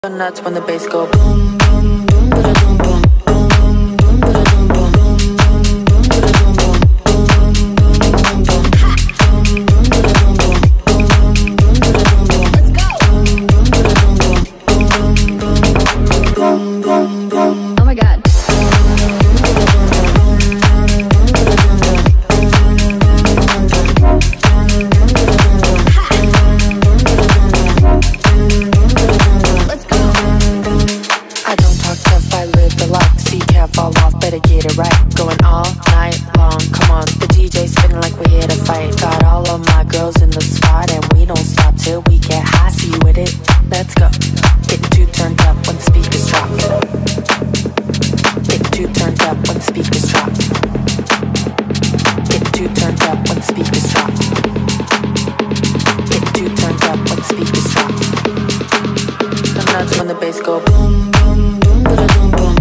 Nuts when the bass go boom, boom, boom, boom, boom, boom. Fall off, better get it right. Going all night long, come on. The DJ spinning like we're here to fight. Got all of my girls in the spot, and we don't stop till we get high. See you with it? Let's go. Getting too turned up when the speakers drop. Getting too turned up when the speakers drop. Getting too turned up when the speakers drop. Getting too turned up when the speakers drop. The nuts when the bass go boom, boom, boom, boom, boom, boom.